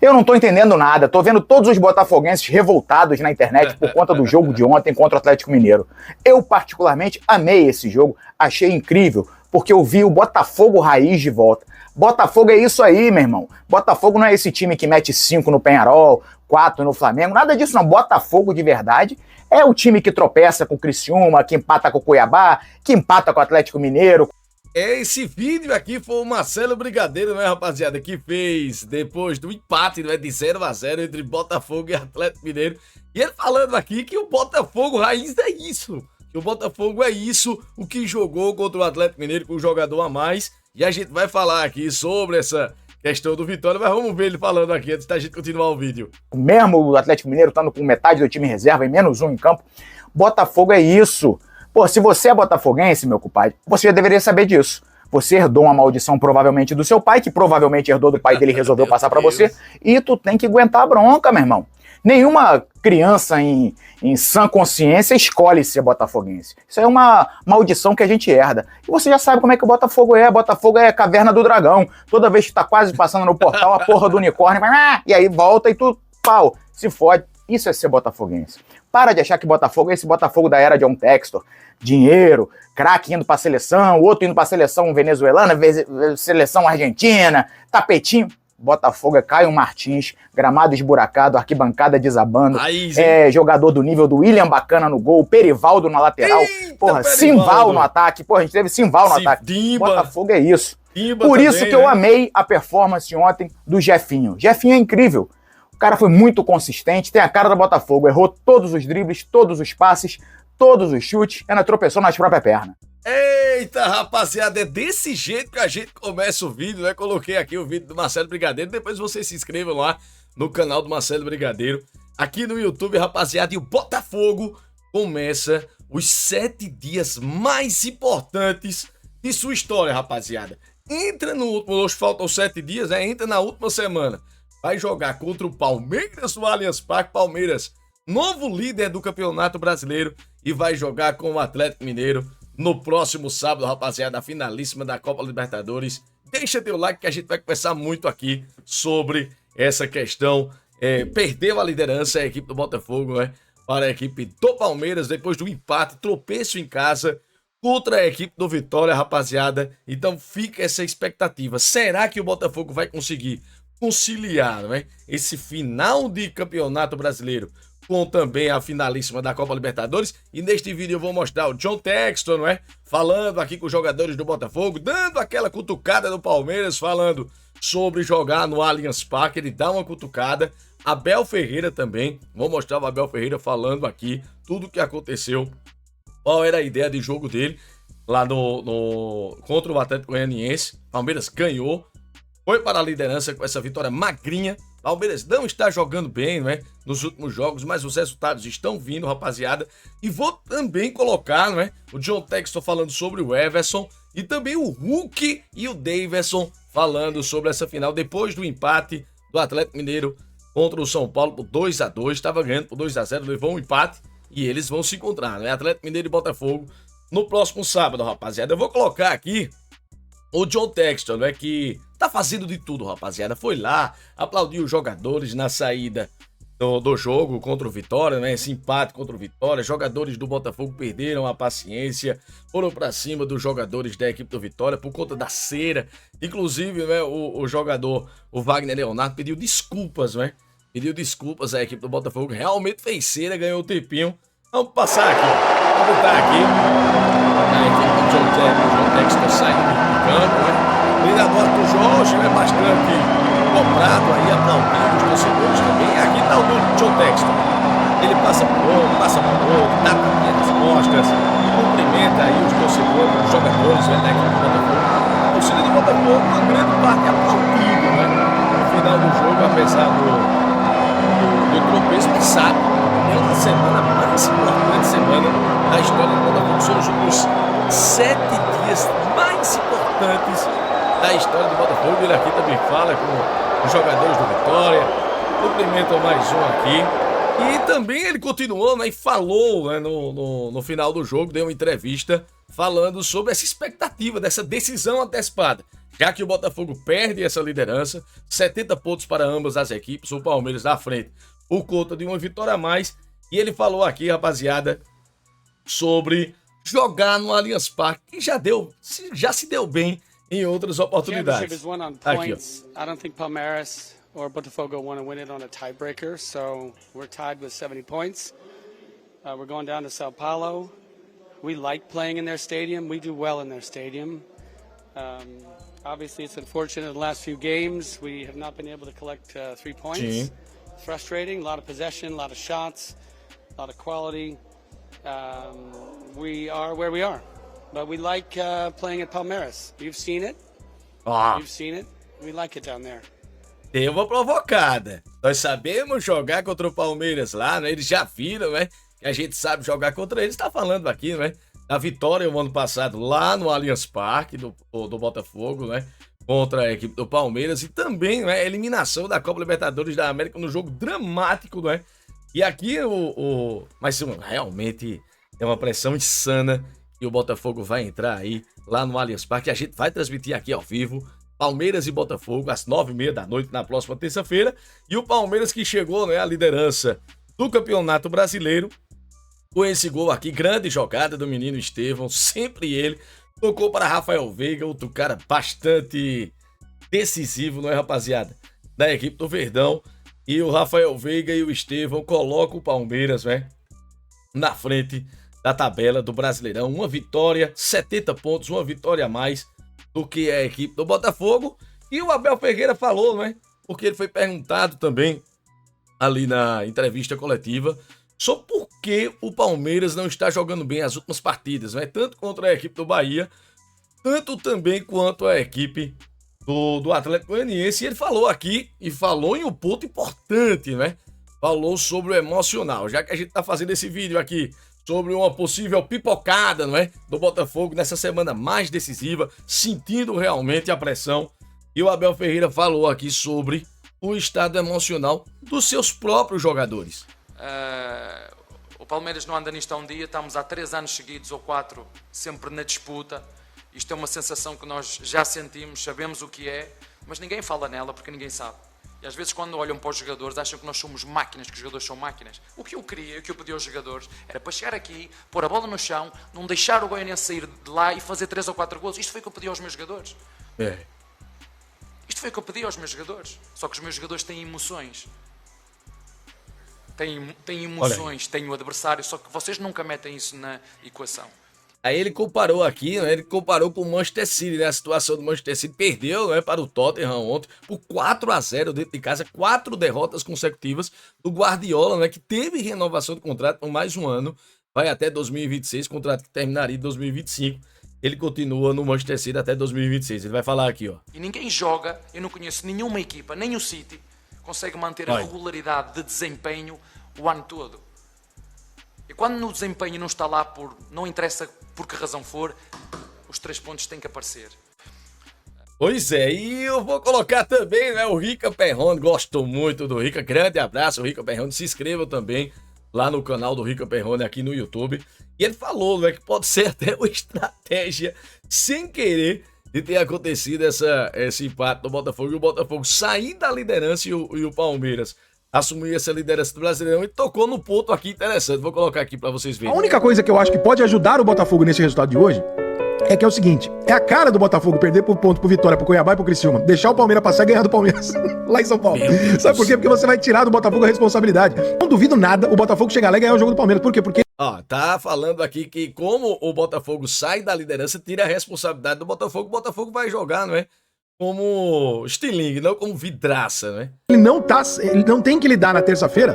Eu não tô entendendo nada, tô vendo todos os botafoguenses revoltados na internet por conta do jogo de ontem contra o Atlético Mineiro. Eu, particularmente, amei esse jogo, achei incrível, porque eu vi o Botafogo raiz de volta. Botafogo é isso aí, meu irmão. Botafogo não é esse time que mete 5 no Peñarol, 4 no Flamengo, nada disso não. Botafogo de verdade é o time que tropeça com o Criciúma, que empata com o Cuiabá, que empata com o Atlético Mineiro. Esse vídeo aqui foi o Marcelo Brigadeiro, né, rapaziada, que fez depois do empate, né, de 0-0 entre Botafogo e Atlético Mineiro. E ele falando aqui que o Botafogo raiz é isso. Que o Botafogo é isso, o que jogou contra o Atlético Mineiro com o jogador a mais. E a gente vai falar aqui sobre essa questão do Vitória, mas vamos ver ele falando aqui antes da gente continuar o vídeo. Mesmo o Atlético Mineiro estando com metade do time em reserva e menos um em campo, Botafogo é isso. Pô, se você é botafoguense, meu compadre, você já deveria saber disso. Você herdou uma maldição provavelmente do seu pai, que provavelmente herdou do pai dele e resolveu passar pra você, e tu tem que aguentar a bronca, meu irmão. Nenhuma criança em sã consciência escolhe ser botafoguense. Isso é uma maldição que a gente herda. E você já sabe como é que o Botafogo é. Botafogo é caverna do dragão. Toda vez que tá quase passando no portal, a porra do unicórnio vai... E aí volta e tu, pau, se fode. Isso é ser botafoguense. Para de achar que Botafogo é esse Botafogo da era John Textor. Dinheiro, craque indo pra seleção, outro indo pra seleção venezuelana, seleção argentina, tapetinho. Botafogo é Caio Martins, gramado esburacado, arquibancada desabando, jogador do nível do William Bacana no gol, Perivaldo na lateral, porra, Simval no ataque, porra, a gente teve Simval no ataque. Botafogo é isso. Por isso que eu amei a performance ontem do Jefinho. Jefinho é incrível. O cara foi muito consistente, tem a cara do Botafogo, errou todos os dribles, todos os passes, todos os chutes, ainda tropeçou nas próprias pernas. Eita, rapaziada, é desse jeito que a gente começa o vídeo, né? Coloquei aqui o vídeo do Marcelo Brigadeiro, depois vocês se inscrevam lá no canal do Marcelo Brigadeiro, aqui no YouTube, rapaziada, e o Botafogo começa os 7 dias mais importantes de sua história, rapaziada. Entra no último, hoje faltam 7 dias, né? Entra na última semana, vai jogar contra o Palmeiras no Allianz Parque, Palmeiras, novo líder do Campeonato Brasileiro, e vai jogar com o Atlético Mineiro no próximo sábado, rapaziada, a finalíssima da Copa Libertadores. Deixa teu like que a gente vai conversar muito aqui sobre essa questão. Perdeu a liderança a equipe do Botafogo, né, para a equipe do Palmeiras depois do empate, tropeço em casa contra a equipe do Vitória, rapaziada. Então fica essa expectativa. Será que o Botafogo vai conseguir conciliar, né, esse final de Campeonato Brasileiro com também a finalíssima da Copa Libertadores? E neste vídeo eu vou mostrar o John Textor, não é? Falando aqui com os jogadores do Botafogo, dando aquela cutucada do Palmeiras, falando sobre jogar no Allianz Parque, ele dá uma cutucada. Abel Ferreira também, vou mostrar o Abel Ferreira falando aqui tudo o que aconteceu, qual era a ideia de jogo dele lá contra o Atlético Goianiense. Palmeiras ganhou, foi para a liderança com essa vitória magrinha. Palmeiras não está jogando bem, né, nos últimos jogos, mas os resultados estão vindo, rapaziada. E vou também colocar, né, o John Textor falando sobre o Everson e também o Hulk e o Daverson falando sobre essa final depois do empate do Atlético Mineiro contra o São Paulo por 2-2. Estava ganhando por 2-0, levou um empate e eles vão se encontrar, né, Atlético Mineiro e Botafogo no próximo sábado, rapaziada. Eu vou colocar aqui o John Textor, né, que tá fazendo de tudo, rapaziada. Foi lá, aplaudiu os jogadores na saída do jogo contra o Vitória, né? Esse empate contra o Vitória. Jogadores do Botafogo perderam a paciência, foram pra cima dos jogadores da equipe do Vitória por conta da cera. Inclusive, né, o jogador, o Wagner Leonardo, pediu desculpas, né? Pediu desculpas à equipe do Botafogo. Realmente fez cera, ganhou um tempinho. Vamos passar aqui, vamos botar aqui a equipe do John Textor saindo do campo, né? O treinador do Jorge é bastante cobrado aí, aplaudindo os torcedores também. Aqui tá o do John Textor. Ele passa por outro, dá tapinha nas costas, cumprimenta aí os torcedores, os jogadores, né, da equipe do Botafogo. A torcida do Botafogo, uma grande parte aplaudindo, né, no final do jogo, apesar do tropeço, mas sabe, é uma semana mais importante da história do Botafogo. São os últimos 7 dias mais importantes da história do Botafogo. Ele aqui também fala com os jogadores do Vitória, cumprimentam mais um aqui. E também ele continuou, né, e falou, né, no final do jogo, deu uma entrevista falando sobre essa expectativa dessa decisão antecipada. já que o Botafogo perde essa liderança, 70 pontos para ambas as equipes, o Palmeiras na frente por conta de uma vitória a mais. E ele falou aqui, rapaziada, sobre jogar no Allianz Parque, que já se deu bem em outras oportunidades. Aqui, ó. I don't think Palmeiras or Botafogo want to win it on a tiebreaker, so we're tied with 70 points. We're going down to Sao Paulo. We like playing in their stadium. We do well in their stadium. Obviously, it's unfortunate in the last few games we have not been able to collect 3 points. Sim. It's frustrating. A lot of possession, a lot of shots, a lot of quality. We are where we are, but we like playing at Palmeiras. You've seen it. You've seen it. We like it down there. Deu uma provocada. Nós sabemos jogar contra o Palmeiras lá, né? Eles já viram, né? Que a gente sabe jogar contra eles. Tá falando aqui, né? Da vitória no ano passado lá no Allianz Parque do Botafogo, né? Contra a equipe do Palmeiras. E também, né? A eliminação da Copa Libertadores da América no jogo dramático, né? E aqui mas realmente é uma pressão insana e o Botafogo vai entrar aí lá no Allianz Parque. A gente vai transmitir aqui ao vivo Palmeiras e Botafogo às 9h30 da noite na próxima terça-feira. E o Palmeiras que chegou, né, à liderança do Campeonato Brasileiro com esse gol aqui, grande jogada do menino Estevão, sempre ele, tocou para Rafael Veiga, outro cara bastante decisivo, não é, rapaziada? Da equipe do Verdão. E o Rafael Veiga e o Estevão colocam o Palmeiras, né, na frente da tabela do Brasileirão. Uma vitória, 70 pontos, uma vitória a mais do que a equipe do Botafogo. E o Abel Ferreira falou, né, porque ele foi perguntado também ali na entrevista coletiva sobre por que o Palmeiras não está jogando bem as últimas partidas, né, tanto contra a equipe do Bahia, tanto também quanto a equipe do Atlético Goianiense. E ele falou aqui, e falou em um ponto importante, né? Falou sobre o emocional. Já que a gente tá fazendo esse vídeo aqui sobre uma possível pipocada, não é? Do Botafogo nessa semana mais decisiva, sentindo realmente a pressão. E o Abel Ferreira falou aqui sobre o estado emocional dos seus próprios jogadores. O Palmeiras não anda nisto há um dia, estamos há 3 anos seguidos ou 4 sempre na disputa. Isto é uma sensação que nós já sentimos, sabemos o que é, mas ninguém fala nela porque ninguém sabe. E às vezes quando olham para os jogadores acham que nós somos máquinas, que os jogadores são máquinas. O que eu queria, o que eu pedi aos jogadores era para chegar aqui, pôr a bola no chão, não deixar o Goianiense sair de lá e fazer 3 ou 4 golos. Isto foi o que eu pedi aos meus jogadores. Isto foi o que eu pedi aos meus jogadores. Só que os meus jogadores têm emoções. Têm emoções, têm o adversário, só que vocês nunca metem isso na equação. Aí ele comparou aqui, né? Ele comparou com o Manchester City, né? A situação do Manchester City perdeu, né, para o Tottenham ontem por 4-0 dentro de casa, 4 derrotas consecutivas do Guardiola, né? Que teve renovação de contrato por mais um ano, vai até 2026, contrato que terminaria em 2025. Ele continua no Manchester City até 2026. Ele vai falar aqui, ó. E ninguém joga, eu não conheço nenhuma equipa, nem o City, consegue manter a regularidade de desempenho o ano todo. E quando no desempenho não está lá, não interessa por que razão for, os 3 pontos têm que aparecer. Pois é, e eu vou colocar também, né, o Rica Perrone, gosto muito do Rica, grande abraço, Rica Perrone, se inscreva também lá no canal do Rica Perrone aqui no YouTube. E ele falou, né, que pode ser até uma estratégia, sem querer, de ter acontecido esse empate do Botafogo, e o Botafogo sair da liderança e o Palmeiras assumir essa liderança do Brasileirão, e tocou no ponto aqui interessante. Vou colocar aqui pra vocês verem. A única coisa que eu acho que pode ajudar o Botafogo nesse resultado de hoje é que é o seguinte, é a cara do Botafogo perder por ponto, por Vitória, pro Cuiabá e pro Criciúma, deixar o Palmeiras passar e ganhar do Palmeiras lá em São Paulo. Sabe por quê? Porque você vai tirar do Botafogo a responsabilidade. Não duvido nada o Botafogo chegar lá e ganhar o jogo do Palmeiras. Por quê? Porque... Ó, tá falando aqui que como o Botafogo sai da liderança, tira a responsabilidade do Botafogo, o Botafogo vai jogar, não é? Como estilingue, não como vidraça, né? Ele não tem que lidar na terça-feira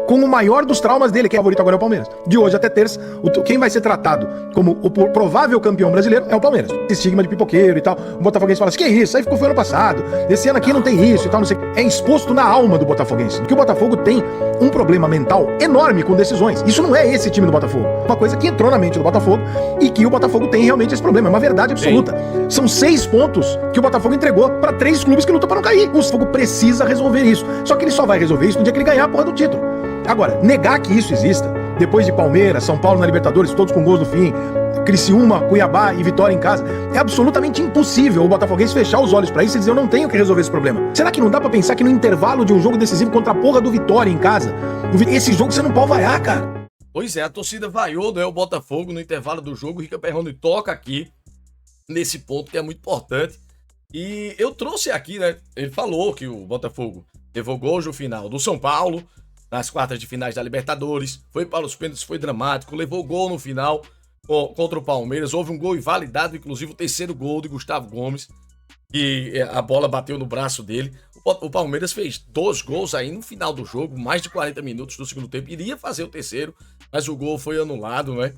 com o maior dos traumas dele, que é o favorito agora é o Palmeiras. De hoje até terça, quem vai ser tratado como o provável campeão brasileiro é o Palmeiras. Esse estigma de pipoqueiro e tal, o botafoguense fala assim, que é isso? Aí foi ano passado, esse ano aqui não tem isso e tal, não sei. É exposto na alma do botafoguense, porque o Botafogo tem um problema mental enorme com decisões. Isso não é esse time do Botafogo. Uma coisa que entrou na mente do Botafogo e que o Botafogo tem realmente esse problema, é uma verdade absoluta. São 6 pontos que o Botafogo entregou para 3 clubes que lutam para não cair. O Botafogo precisa resolver isso. Só que ele só vai resolver isso no dia que ele ganhar a porra do título. Agora, negar que isso exista, depois de Palmeiras, São Paulo na Libertadores, todos com gols no fim, Criciúma, Cuiabá e Vitória em casa. É absolutamente impossível o botafoguense fechar os olhos pra isso e dizer eu não tenho que resolver esse problema. Será que não dá pra pensar que no intervalo de um jogo decisivo contra a porra do Vitória em casa, esse jogo você não pode vaiar, cara? Pois é, a torcida vaiou, né, o Botafogo no intervalo do jogo. O Rica Perrone toca aqui nesse ponto que é muito importante. E eu trouxe aqui, né, ele falou que o Botafogo levou gol no final do São Paulo, nas quartas de finais da Libertadores, foi para os pênaltis, foi dramático, levou gol no final contra o Palmeiras, houve um gol invalidado, inclusive o terceiro gol de Gustavo Gomes, que a bola bateu no braço dele. O Palmeiras fez 2 gols aí no final do jogo, mais de 40 minutos do segundo tempo, iria fazer o terceiro, mas o gol foi anulado, né?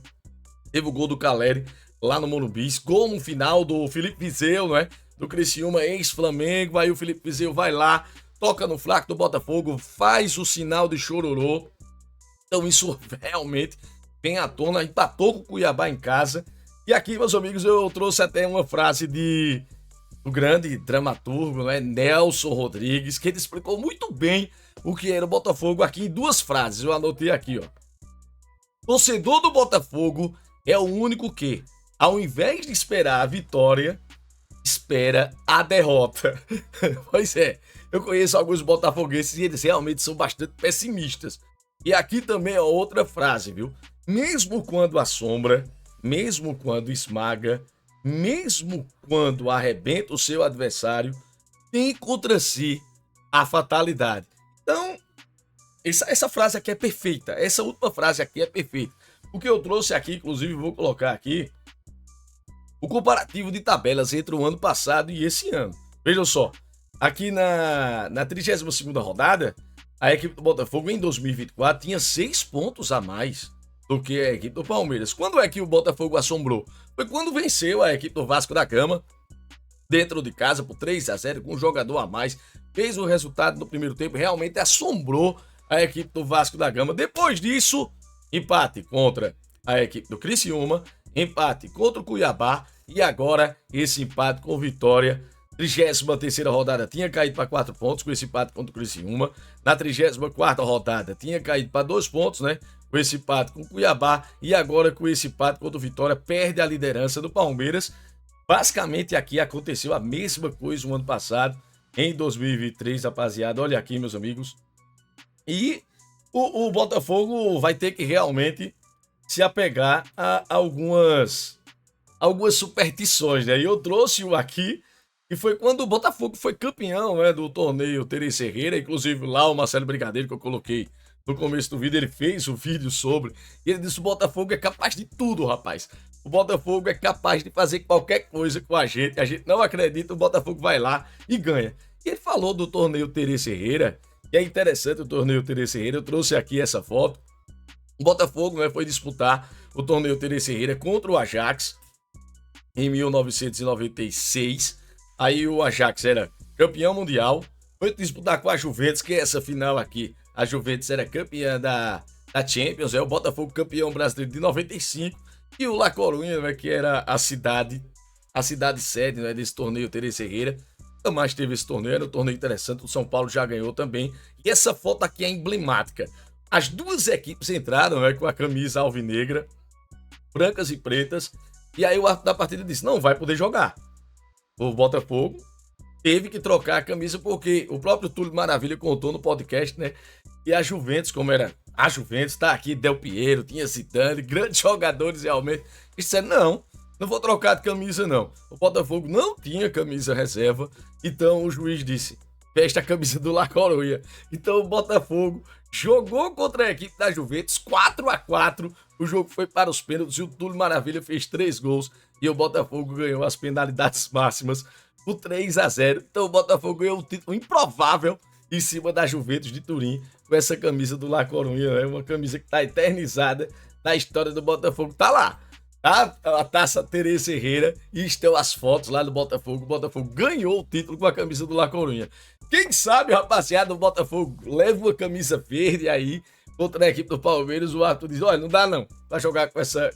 Teve o gol do Caleri lá no Morumbi, gol no final do Felipe Viseu, né? Do Criciúma, ex-Flamengo, aí o Felipe Viseu vai lá, toca no flaco do Botafogo, faz o sinal de chororô. Então isso realmente vem à tona, empatou com o Cuiabá em casa. E aqui, meus amigos, eu trouxe até uma frase do grande dramaturgo, né, Nelson Rodrigues, que ele explicou muito bem o que era o Botafogo aqui em 2 frases. Eu anotei aqui, ó. Torcedor do Botafogo é o único que, ao invés de esperar a vitória, espera a derrota. Pois é, eu conheço alguns botafoguenses e eles realmente são bastante pessimistas. E aqui também é outra frase, viu? Mesmo quando assombra, mesmo quando esmaga, mesmo quando arrebenta o seu adversário, tem contra si a fatalidade. Então, essa frase aqui é perfeita. Essa última frase aqui é perfeita. O que eu trouxe aqui, inclusive, vou colocar aqui o comparativo de tabelas entre o ano passado e esse ano. Vejam só, aqui na 32ª rodada, a equipe do Botafogo em 2024 tinha 6 pontos a mais do que a equipe do Palmeiras. Quando é que o Botafogo assombrou? Foi quando venceu a equipe do Vasco da Gama, dentro de casa, por 3-0, com um jogador a mais. Fez o resultado no primeiro tempo, realmente assombrou a equipe do Vasco da Gama. Depois disso, empate contra a equipe do Criciúma, empate contra o Cuiabá e agora esse empate com Vitória. 33ª rodada tinha caído para 4 pontos com esse empate contra o Criciúma. Na 34ª rodada tinha caído para 2 pontos, né? Com esse empate com o Cuiabá e agora com esse empate contra o Vitória perde a liderança do Palmeiras. Basicamente aqui aconteceu a mesma coisa no ano passado, em 2023, rapaziada. Olha aqui, meus amigos. E o Botafogo vai ter que realmente se apegar a algumas superstições, né? E eu trouxe o aqui, que foi quando o Botafogo foi campeão, né, do torneio Terence Herrera. Inclusive lá o Marcelo Brigadeiro, que eu coloquei no começo do vídeo, ele fez um vídeo sobre, e ele disse: o Botafogo é capaz de tudo, rapaz. O Botafogo é capaz de fazer qualquer coisa com a gente não acredita, o Botafogo vai lá e ganha. E ele falou do torneio Terence Herrera, e é interessante o torneio Terence Herrera, eu trouxe aqui essa foto. O Botafogo, né, foi disputar o torneio Terence Herrera contra o Ajax em 1996. Aí o Ajax era campeão mundial, foi disputar com a Juventus, que é essa final aqui. A Juventus era campeã da Champions, o Botafogo campeão brasileiro de 95, e o La Coruña, né, que era a cidade sede, né, desse torneio Terence Herrera. Nunca mais teve esse torneio, era um torneio interessante, o São Paulo já ganhou também. E essa foto aqui é emblemática. As duas equipes entraram, né, com a camisa alvinegra, brancas e pretas, e aí o árbitro da partida disse: não vai poder jogar. O Botafogo teve que trocar a camisa porque o próprio Túlio Maravilha contou no podcast, né? E a Juventus, como era a Juventus, tá aqui, Del Piero, tinha Zidane, grandes jogadores realmente. Eles disseram: não vou trocar de camisa não. O Botafogo não tinha camisa reserva, então o juiz disse: veste a camisa do La Coruña. Então o Botafogo jogou contra a equipe da Juventus, 4-4. O jogo foi para os pênaltis e o Túlio Maravilha fez 3 gols e o Botafogo ganhou as penalidades máximas por 3-0. Então o Botafogo ganhou um título improvável em cima da Juventus de Turim com essa camisa do La Coruña, né? Uma camisa que está eternizada na história do Botafogo. Tá lá, tá? A taça Terence Herrera e estão as fotos lá do Botafogo. O Botafogo ganhou o título com a camisa do La Coruña. Quem sabe, rapaziada, o Botafogo leva uma camisa verde aí contra a equipe do Palmeiras. O Arthur diz: olha, não dá não pra jogar com essa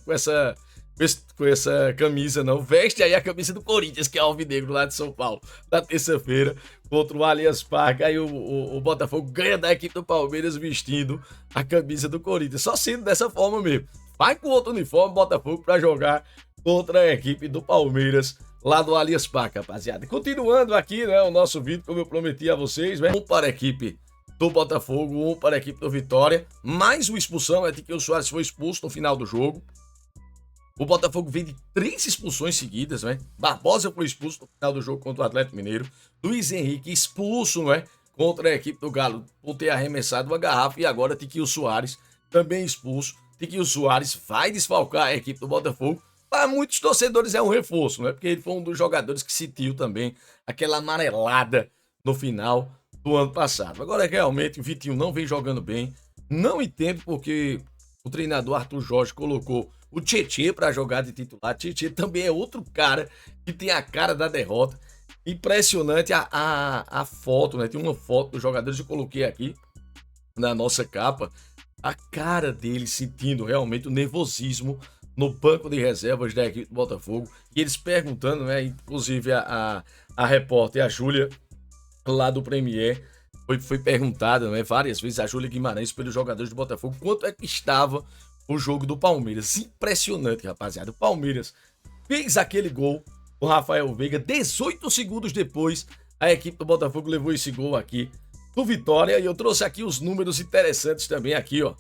camisa não. Veste aí a camisa do Corinthians, que é alvinegro lá de São Paulo, na terça-feira contra o Allianz Parque. Aí o Botafogo ganha da equipe do Palmeiras vestindo a camisa do Corinthians, só sendo dessa forma mesmo. vai com outro uniforme, Botafogo, pra jogar contra a equipe do Palmeiras lá do Allianz Parque, rapaziada. Continuando aqui, né, o nosso vídeo, como eu prometi a vocês, né, um para a equipe do Botafogo, um para a equipe do Vitória, mais uma expulsão, que o Soares foi expulso no final do jogo. O Botafogo vem de 3 expulsões seguidas, né? Barbosa foi expulso no final do jogo contra o Atlético Mineiro. Luiz Henrique expulso, né? Contra a equipe do Galo por ter arremessado uma garrafa. E agora Tiquinho Soares também expulso. Tiquinho Soares vai desfalcar a equipe do Botafogo. Para muitos torcedores é um reforço, né? Porque ele foi um dos jogadores que sentiu também aquela amarelada no final do ano passado. Agora, realmente, o Vitinho não vem jogando bem. Não entendo porque o treinador Arthur Jorge colocou o Tietê para jogar de titular. Tietê também é outro cara que tem a cara da derrota. Impressionante a foto, né? Tem uma foto dos jogadores que eu coloquei aqui na nossa capa. A cara dele sentindo realmente o nervosismo no banco de reservas da equipe do Botafogo. E eles perguntando, né? Inclusive a repórter, a Júlia, lá do Premier, foi perguntada, né, várias vezes, a Júlia Guimarães, pelos jogadores do Botafogo, quanto é que estava o jogo do Palmeiras. Impressionante, rapaziada. O Palmeiras fez aquele gol, o Rafael Veiga, 18 segundos depois, a equipe do Botafogo levou esse gol aqui do Vitória. E eu trouxe aqui os números interessantes também aqui, ó.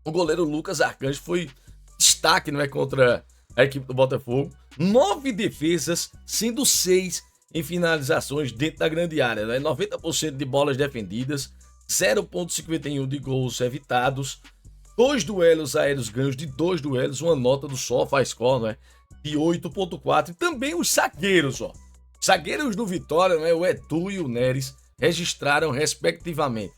O goleiro Lucas Arcanjo foi destaque, não é, contra a equipe do Botafogo. 9 defesas, sendo 6 em finalizações dentro da grande área, né? 90% de bolas defendidas, 0,51 de gols evitados, 2 duelos aéreos ganhos de 2 duelos, uma nota do SofaScore, né, de 8,4. E também os zagueiros, ó. Zagueiros do Vitória, né, o Edu e o Neres, registraram, respectivamente,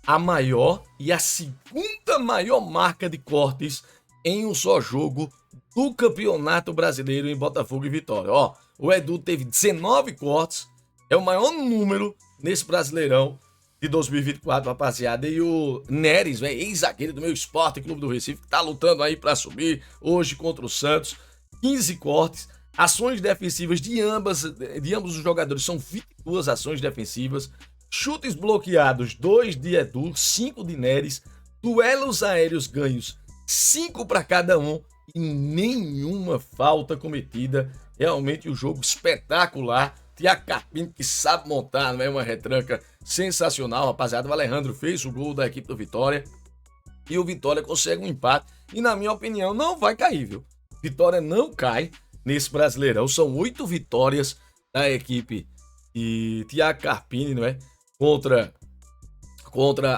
a maior e a segunda maior marca de cortes em um só jogo do Campeonato Brasileiro em Botafogo e Vitória. Ó, o Edu teve 19 cortes, é o maior número nesse Brasileirão de 2024, rapaziada. E o Neres, ex-zagueiro do meu Sport Clube do Recife, que tá lutando aí para subir hoje contra o Santos, 15 cortes. Ações defensivas de ambos os jogadores são 22 ações defensivas. Chutes bloqueados, 2 de Edu, 5 de Neres. Duelos aéreos ganhos, 5 para cada um. E nenhuma falta cometida. Realmente um jogo espetacular. Thiago Carpini, que sabe montar, não é, uma retranca sensacional, rapaziada. O Alejandro fez o gol da equipe do Vitória e o Vitória consegue um empate. E na minha opinião não vai cair, viu? Vitória não cai nesse Brasileirão. São 8 vitórias da equipe e Thiago Carpini, não é, contra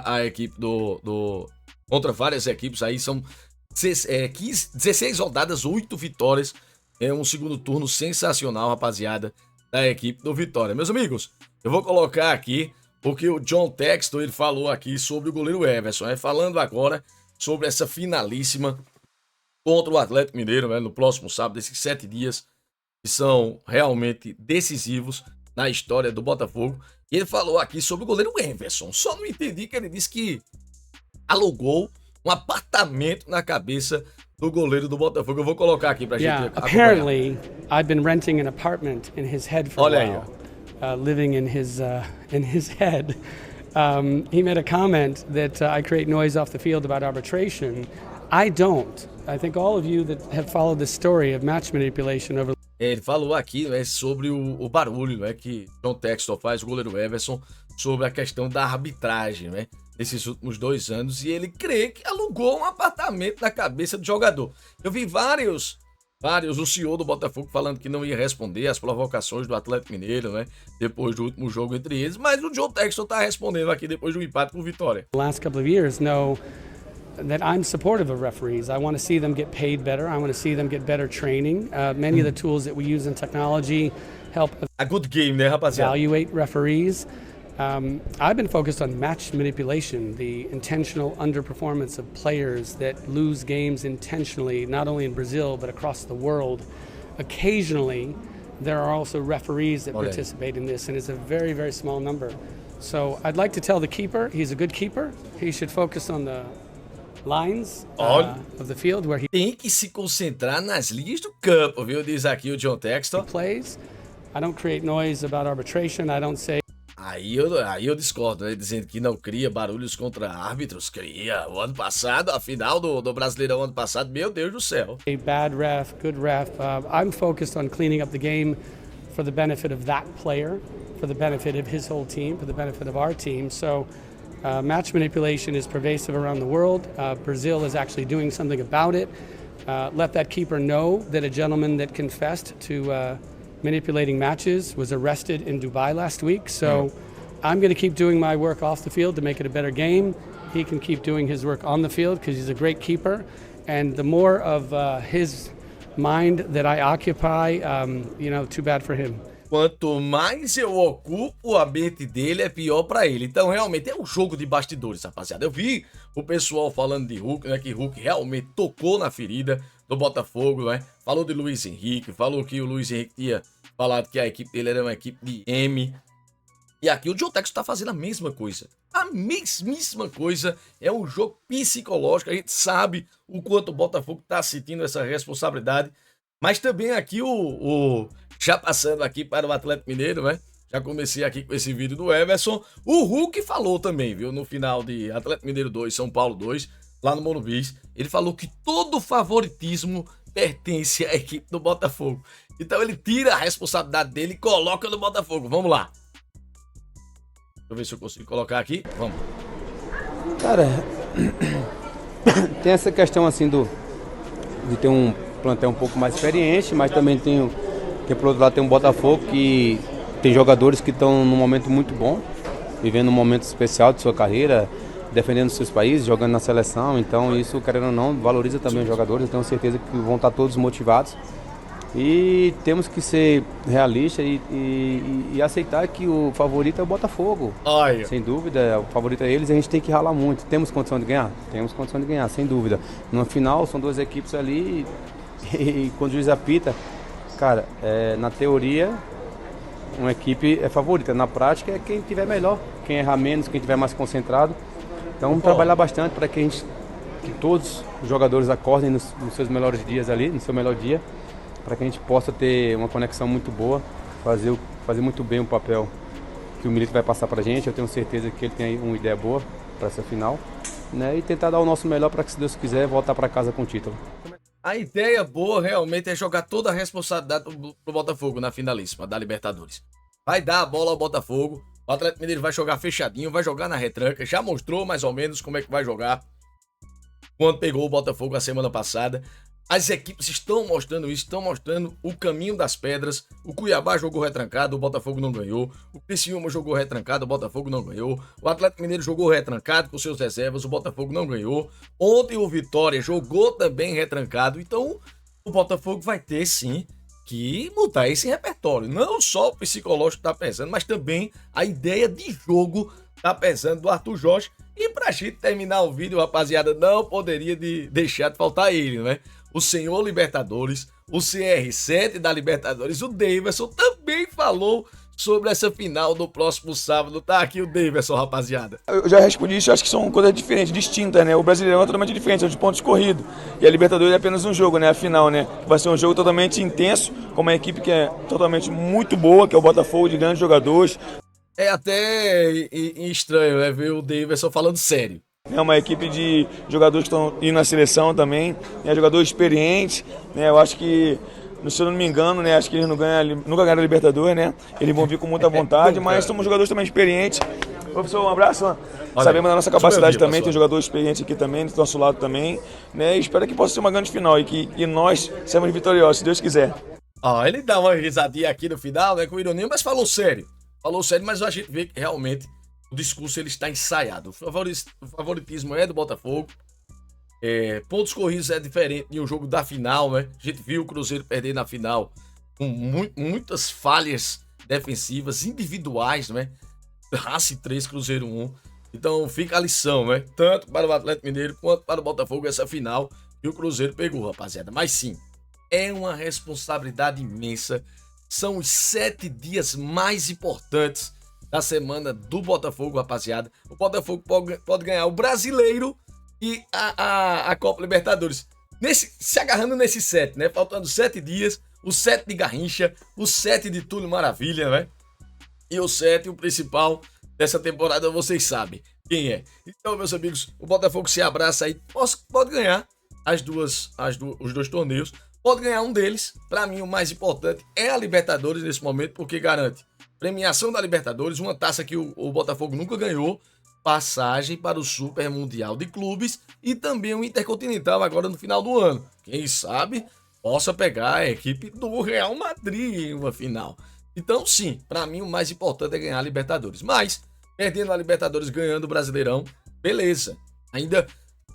a equipe contra várias equipes aí. São 16 rodadas, 8 vitórias. É um segundo turno sensacional, rapaziada, da equipe do Vitória. Meus amigos, eu vou colocar aqui, porque o John Textor, ele falou aqui sobre o goleiro Everson, falando agora sobre essa finalíssima contra o Atlético Mineiro, no próximo sábado, esses 7 dias que são realmente decisivos na história do Botafogo. E ele falou aqui sobre o goleiro Everson. Só não entendi que ele disse que alugou um apartamento na cabeça do goleiro do Botafogo. Eu vou colocar aqui pra gente acompanhar. Apparently, I've been renting an apartment in his head for Olha a aí, while, living in his head. He made a comment that I create noise off the field about arbitration. I don't. I think all of you that have followed the story of match manipulation over. Ele falou aqui, sobre o barulho, que John Textor faz, o goleiro Everson, sobre a questão da arbitragem, nesses últimos 2 anos, e ele crê que alugou um apartamento na cabeça do jogador. Eu vi vários, o senhor do Botafogo falando que não ia responder às provocações do Atlético Mineiro, depois do último jogo entre eles, mas o John Textor tá respondendo aqui depois do empate com o Vitória. The last couple of years know that I'm supportive of referees. I want to see them get paid better. I want to see them get better training. Many of the tools that we use in technology help A good game, né, rapaziada? evaluate referees. I've been focused on match manipulation, the intentional underperformance of players that lose games intentionally, not only in Brazil, but across the world. Occasionally, there are also referees that participate in this, and it's a very, very small number. So I'd like to tell the keeper, he's a good keeper. He should focus on the lines of the field where he tem que se concentrar nas linhas do campo, viu? Diz aqui o John Textor. plays. I don't create noise about arbitration. I don't say Aí eu discordo, né? Dizendo que não cria barulhos contra árbitros. Cria. O ano passado, a final do Brasileirão ano passado, meu Deus do céu. A bad ref, good ref. I'm focused on cleaning up the game for the benefit of that player, for the benefit of his whole team, for the benefit of our team. So match manipulation is pervasive around the world. Brazil is actually doing something about it. Let that keeper know that a gentleman that confessed to manipulating matches was arrested in Dubai last week. So I'm going to keep doing my work off the field to make it a better game. He can keep doing his work on the field because he's a great keeper. And the more of his mind that I occupy, too bad for him. Quanto mais eu ocupo a mente dele, é pior pra ele. Então, realmente, é um jogo de bastidores, rapaziada. Eu vi o pessoal falando de Hulk, né? Que Hulk realmente tocou na ferida do Botafogo, né? Falou de Luiz Henrique, falou que o Luiz Henrique tinha falado que a equipe dele era uma equipe de M. E aqui o John Textor tá fazendo a mesma coisa. A mesmíssima coisa. É um jogo psicológico. A gente sabe o quanto o Botafogo tá sentindo essa responsabilidade. Mas também aqui já passando aqui para o Atlético Mineiro, né? Já comecei aqui com esse vídeo do Everson. O Hulk falou também, viu? No final de Atlético Mineiro 2, São Paulo 2, lá no Morumbi. Ele falou que todo favoritismo pertence à equipe do Botafogo. Então ele tira a responsabilidade dele e coloca no Botafogo. Vamos lá. Deixa eu ver se eu consigo colocar aqui. Vamos. Cara, tem essa questão assim de ter um plantel um pouco mais experiente, mas também tem por outro lado tem um Botafogo que tem jogadores que estão num momento muito bom, vivendo um momento especial de sua carreira, defendendo seus países, jogando na seleção. Então isso, querendo ou não, valoriza também os jogadores. Eu tenho certeza que vão estar todos motivados. E temos que ser realistas e aceitar que o favorito é o Botafogo. Ai. Sem dúvida, o favorito é eles, a gente tem que ralar muito. Temos condição de ganhar? Temos condição de ganhar, sem dúvida. No final, são duas equipes ali e quando o juiz apita, cara, na teoria, uma equipe é favorita. Na prática, é quem tiver melhor, quem errar menos, quem tiver mais concentrado. Então, vamos trabalhar bastante para que todos os jogadores acordem nos seus melhores dias ali, no seu melhor dia, para que a gente possa ter uma conexão muito boa, fazer muito bem o papel que o Milito vai passar para a gente. Eu tenho certeza que ele tem uma ideia boa para essa final, né? E tentar dar o nosso melhor para que, se Deus quiser, voltar para casa com o título. A ideia boa realmente é jogar toda a responsabilidade pro Botafogo na finalíssima da Libertadores. Vai dar a bola ao Botafogo, o Atlético Mineiro vai jogar fechadinho, vai jogar na retranca, já mostrou mais ou menos como é que vai jogar quando pegou o Botafogo a semana passada. As equipes estão mostrando isso, estão mostrando o caminho das pedras. O Cuiabá jogou retrancado, o Botafogo não ganhou. O Criciúma jogou retrancado, o Botafogo não ganhou. O Atlético Mineiro jogou retrancado com seus reservas, o Botafogo não ganhou. Ontem o Vitória jogou também retrancado. Então o Botafogo vai ter sim que mudar esse repertório. Não só o psicológico tá pesando, mas também a ideia de jogo tá pesando do Arthur Jorge. E pra gente terminar o vídeo, rapaziada, não poderia deixar de faltar ele, né? O senhor Libertadores, o CR7 da Libertadores, o Daverson também falou sobre essa final do próximo sábado. Tá aqui o Daverson, rapaziada. Eu já respondi isso, acho que são coisas diferentes, distintas, né? O Brasileirão é totalmente diferente, são de pontos corridos. E a Libertadores é apenas um jogo, né? A final, né? Vai ser um jogo totalmente intenso, com uma equipe que é totalmente muito boa, que é o Botafogo, de grandes jogadores. É até estranho, né? Ver o Daverson falando sério. É uma equipe de jogadores que estão indo na seleção também, né? Jogadores experientes, né? Eu acho que, se eu não me engano, né? Acho que eles nunca ganharam a Libertadores, né? Eles vão vir com muita vontade, mas somos jogadores também experientes. Professor, um abraço. Sabemos da nossa capacidade também, tem jogadores experientes aqui também, do nosso lado também, né? E espero que possa ser uma grande final e que nós sejamos vitoriosos, se Deus quiser. Ele dá uma risadinha aqui no final, né? Com ironia, mas falou sério. Falou sério, mas a gente vê que realmente o discurso ele está ensaiado. O favoritismo é do Botafogo. Pontos corridos é diferente de um jogo da final, né? A gente viu o Cruzeiro perder na final com muitas falhas defensivas individuais, né? Racing 3, Cruzeiro 1. Então fica a lição, né? Tanto para o Atlético Mineiro quanto para o Botafogo essa final que o Cruzeiro pegou, rapaziada. Mas sim, é uma responsabilidade imensa. São os 7 dias mais importantes da semana do Botafogo, rapaziada. O Botafogo pode ganhar o Brasileiro e a Copa Libertadores. Se agarrando nesses 7, né? Faltando 7 dias, o 7 de Garrincha, o 7 de Túlio Maravilha, né? E o 7, o principal dessa temporada, vocês sabem quem é. Então, meus amigos, o Botafogo se abraça aí, pode ganhar os dois torneios, pode ganhar um deles. Para mim, o mais importante é a Libertadores nesse momento, porque garante premiação da Libertadores, uma taça que o Botafogo nunca ganhou, passagem para o Super Mundial de Clubes e também o Intercontinental agora no final do ano. Quem sabe possa pegar a equipe do Real Madrid em uma final. Então, sim, para mim o mais importante é ganhar a Libertadores. Mas, perdendo a Libertadores, ganhando o Brasileirão, beleza. Ainda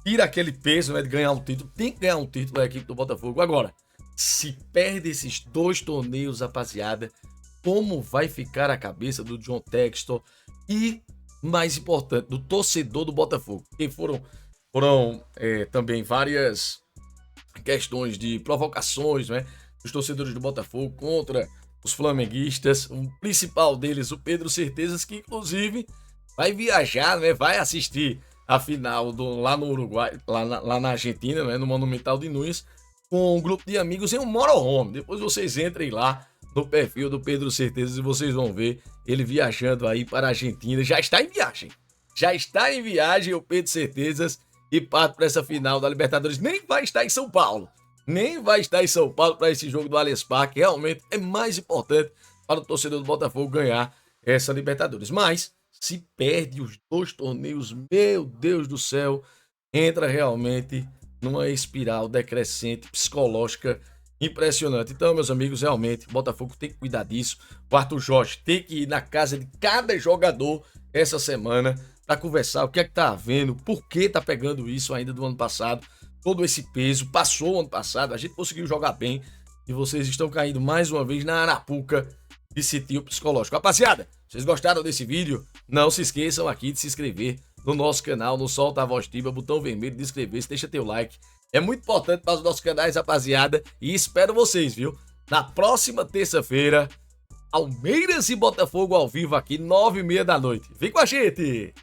tira aquele peso, né, de ganhar um título. Tem que ganhar um título da equipe do Botafogo. Agora, se perde esses 2 torneios, rapaziada, como vai ficar a cabeça do John Textor e, mais importante, do torcedor do Botafogo? Porque foram também várias questões de provocações, né, dos torcedores do Botafogo contra os flamenguistas. O principal deles, o Pedro Certezas, que inclusive vai viajar, né, vai assistir a final lá no Uruguai, lá na Argentina, né, no Monumental de Núñez, com um grupo de amigos em um motorhome. Depois vocês entrem lá no perfil do Pedro Certezas e vocês vão ver ele viajando aí para a Argentina. Já está em viagem o Pedro Certezas e parte para essa final da Libertadores. Nem vai estar em São Paulo para esse jogo do Allianz Parque. Realmente é mais importante para o torcedor do Botafogo ganhar essa Libertadores. Mas se perde os 2 torneios, meu Deus do céu, entra realmente numa espiral decrescente psicológica impressionante. Então, meus amigos, realmente, o Botafogo tem que cuidar disso. O Arthur Jorge tem que ir na casa de cada jogador essa semana para conversar o que é que tá havendo, por que tá pegando isso ainda do ano passado, todo esse peso. Passou o ano passado, a gente conseguiu jogar bem e vocês estão caindo mais uma vez na arapuca desse tio psicológico. Rapaziada, vocês gostaram desse vídeo? Não se esqueçam aqui de se inscrever no nosso canal, no Solta a Voz Tiba, botão vermelho de inscrever-se, deixa teu like. É muito importante para os nossos canais, rapaziada. E espero vocês, viu? Na próxima terça-feira, Palmeiras e Botafogo ao vivo aqui, 9h30 da noite. Vem com a gente!